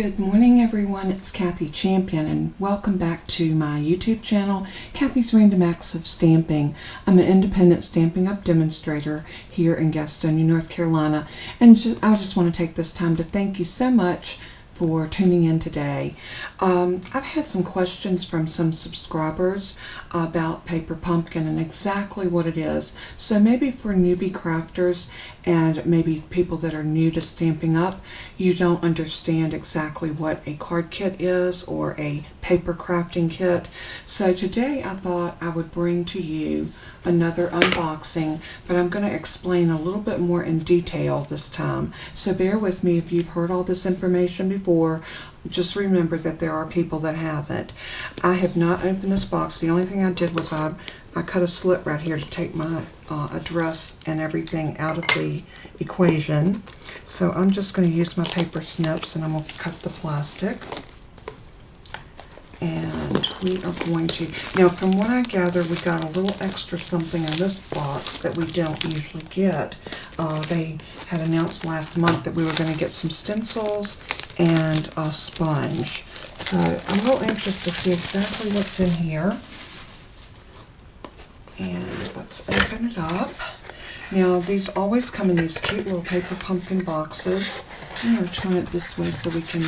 Good morning everyone, it's Kathy Champion and welcome back to my YouTube channel, Kathy's Random Acts of Stamping. I'm an independent Stampin' Up demonstrator here in Gastonia, North Carolina, and I just want to take this time to thank you so much for tuning in today. I've had some questions from some subscribers about Paper Pumpkin and exactly what it is. So maybe for newbie crafters and maybe people that are new to Stampin' Up, you don't understand exactly what a card kit is or a paper crafting kit. So today I thought I would bring to you another unboxing, but I'm going to explain a little bit more in detail this time. So bear with me if you've heard all this information before. Just remember that there are people that haven't. I have not opened this box. The only thing I did was I cut a slit right here to take my address and everything out of the equation. So I'm just going to use my paper snips and I'm going to cut the plastic. And we are going to, now from what I gather, we got a little extra something in this box that we don't usually get. They had announced last month that we were going to get some stencils and a sponge. So I'm a little anxious to see exactly what's in here. And let's open it up. Now these always come in these cute little paper pumpkin boxes. I'm going to turn it this way so we can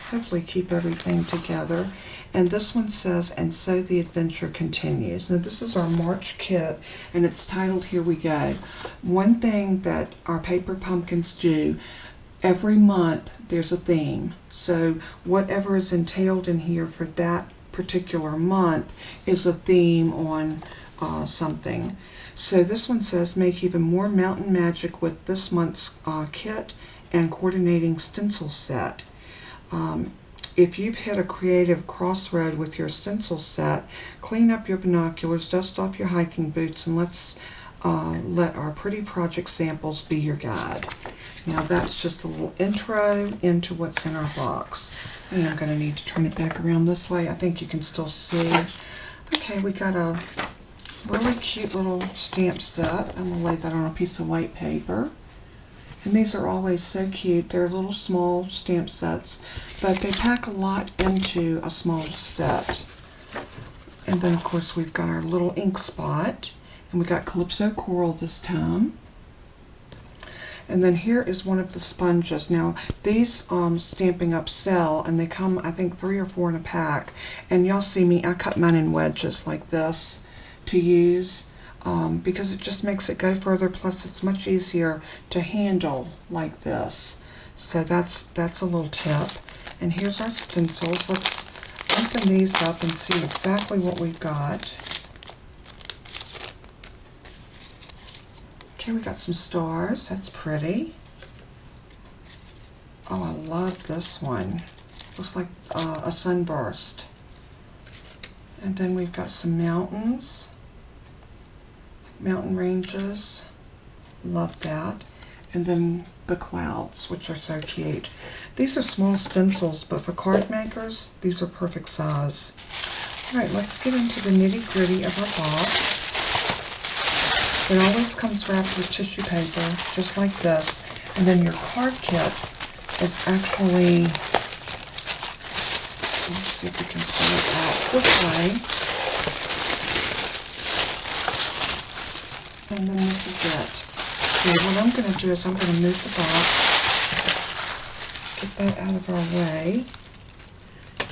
hopefully keep everything together. And this one says, "And so the adventure continues." Now this is our March kit and it's titled Here We Go. One thing that our paper pumpkins do, every month there's a theme. So whatever is entailed in here for that particular month is a theme on something. So this one says, "Make even more mountain magic with this month's kit and coordinating stencil set." If you've hit a creative crossroad with your stencil set, clean up your binoculars, dust off your hiking boots, and let's let our pretty project samples be your guide. Now that's just a little intro into what's in our box. And I'm going to need to turn it back around this way. I think you can still see. Okay, we got a really cute little stamp set. I'm going to lay that on a piece of white paper. And these are always so cute. They're little small stamp sets, but they pack a lot into a small set. And then of course we've got our little ink spot, and we got Calypso Coral this time. And then here is one of the sponges. Now these Stampin' Up sell, and they come I think 3 or 4 in a pack. And y'all see me, I cut mine in wedges like this to use. Because it just makes it go further, plus it's much easier to handle like this. So that's a little tip. And here's our stencils. Let's open these up and see exactly what we've got. Okay, we got some stars. That's pretty. Oh, I love this one. Looks like a sunburst. And then we've got some mountains. Mountain ranges, love that. And then the clouds, which are so cute. These are small stencils, but for card makers, these are perfect size. All right, let's get into the nitty-gritty of our box. It always comes wrapped with tissue paper, just like this. And then your card kit is actually, let's see if we can pull it out this way. And then this is it. So what I'm going to do is I'm going to move the box, get that out of our way,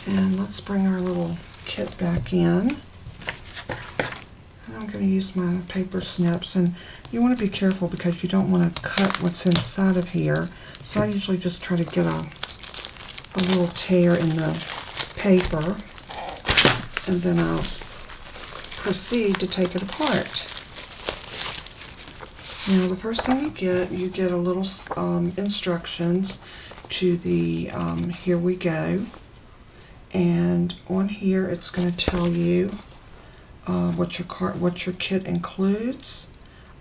and let's bring our little kit back in. And I'm going to use my paper snips, and you want to be careful because you don't want to cut what's inside of here. So I usually just try to get a little tear in the paper, and then I'll proceed to take it apart. Now the first thing you get a little instructions to the Here We Go, and on here it's going to tell you what your kit includes.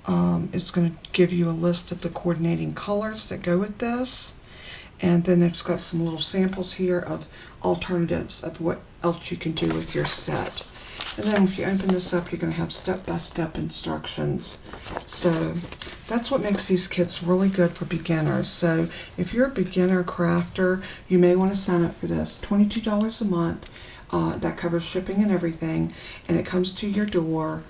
It's going to give you a list of the coordinating colors that go with this, and then it's got some little samples here of alternatives of what else you can do with your set. And then if you open this up, you're going to have step-by-step instructions. So that's what makes these kits really good for beginners. So if you're a beginner crafter, you may want to sign up for this. $22 a month. That covers shipping and everything, and it comes to your door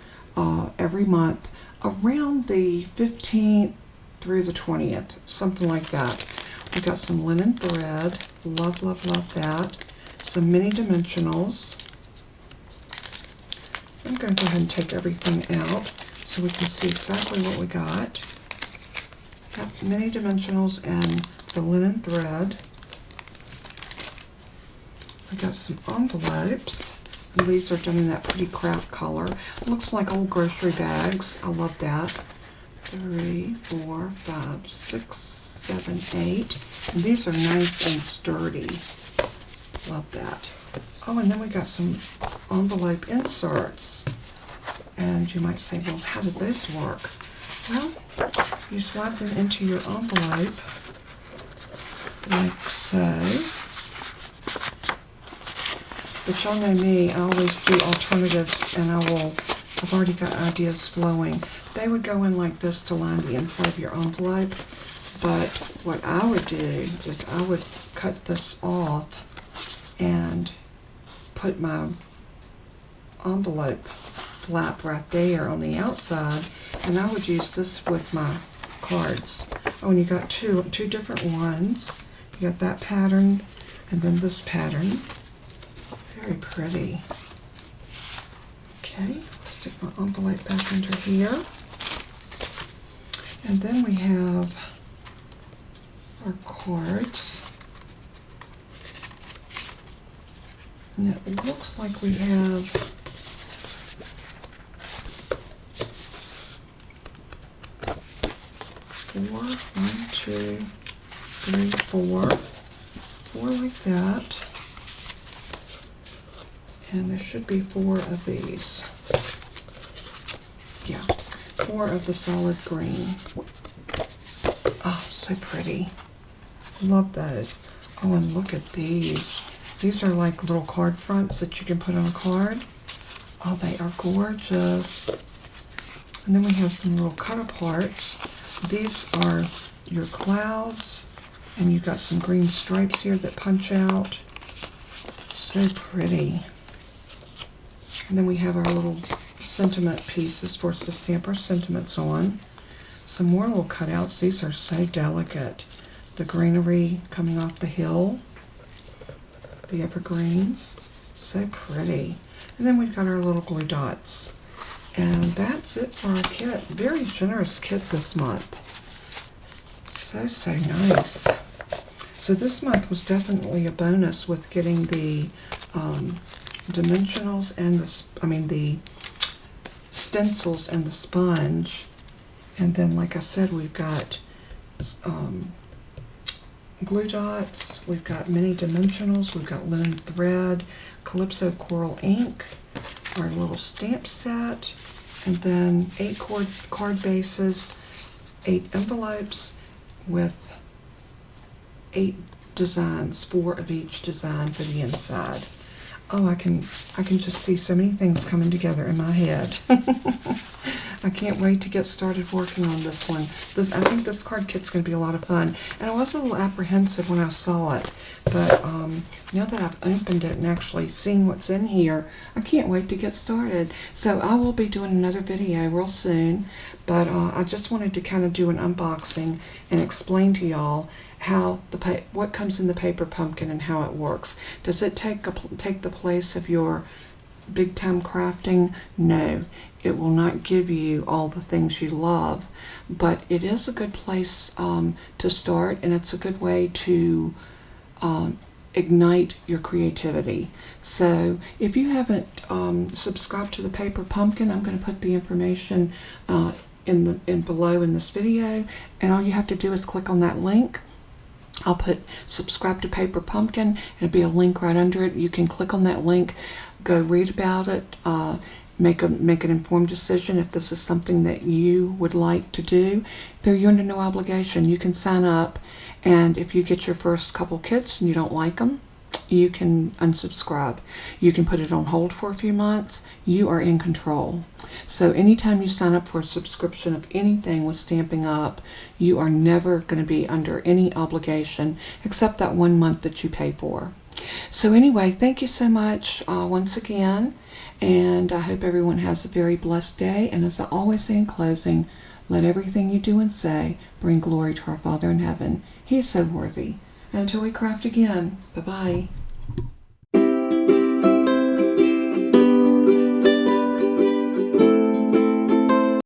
every month around the 15th through the 20th, something like that. We got some linen thread. Love, love, love that. Some mini dimensionals. I'm going to go ahead and take everything out so we can see exactly what we got. Yep, mini dimensionals and the linen thread. I got some envelopes, and these are done in that pretty craft color. Looks like old grocery bags. I love that. 3, 4, 5, 6, 7, 8. And these are nice and sturdy. Love that. Oh, and then we got some envelope inserts. And you might say, well, how did this work? Well, you slide them into your envelope like so. But y'all know me, I always do alternatives, and I've already got ideas flowing. They would go in like this to line the inside of your envelope, but what I would do is I would cut this off and put my envelope flap right there on the outside, and I would use this with my cards. Oh, and you got two different ones. You got that pattern and then this pattern. Very pretty. Okay, stick my envelope back under here. And then we have our cards. And it looks like we have 4, 1, 2, 3, 4. 4 like that. And there should be 4 of these. Yeah, 4 of the solid green. Oh, so pretty. Love those. Oh, and look at these. These are like little card fronts that you can put on a card. Oh, they are gorgeous. And then we have some little cut aparts. These are your clouds. And you've got some green stripes here that punch out. So pretty. And then we have our little sentiment pieces for us to stamp our sentiments on. Some more little cutouts. These are so delicate. The greenery coming off the hill. The evergreens. So pretty. And then we've got our little glue dots. And that's it for our kit. Very generous kit this month. So, so nice. So this month was definitely a bonus with getting the dimensionals and the stencils and the sponge. And then, like I said, we've got glue dots, we've got mini dimensionals, we've got linen thread, Calypso coral ink, our little stamp set, and then 8 card bases, 8 envelopes with 8 designs, 4 of each design for the inside. Oh, I can just see so many things coming together in my head. I can't wait to get started working on this one. I think this card kit's going to be a lot of fun. And I was a little apprehensive when I saw it, but now that I've opened it and actually seen what's in here, I can't wait to get started. So I will be doing another video real soon, but I just wanted to kind of do an unboxing and explain to y'all how what comes in the paper pumpkin and how it works. Does it take the place of your big time crafting? No, it will not give you all the things you love, but it is a good place to start, and it's a good way to ignite your creativity. So if you haven't subscribed to the paper pumpkin, I'm going to put the information in below in this video, and all you have to do is click on that link. I'll put subscribe to Paper Pumpkin, and it'll be a link right under it. You can click on that link, go read about it, make an informed decision if this is something that you would like to do. You're under no obligation. You can sign up, and if you get your first couple kits and you don't like them, you can unsubscribe. You can put it on hold for a few months. You are in control. So anytime you sign up for a subscription of anything with Stampin' Up, you are never going to be under any obligation except that 1 month that you pay for. So anyway, thank you so much once again, and I hope everyone has a very blessed day. And as I always say in closing, let everything you do and say bring glory to our Father in heaven. He is so worthy. And until we craft again, bye-bye.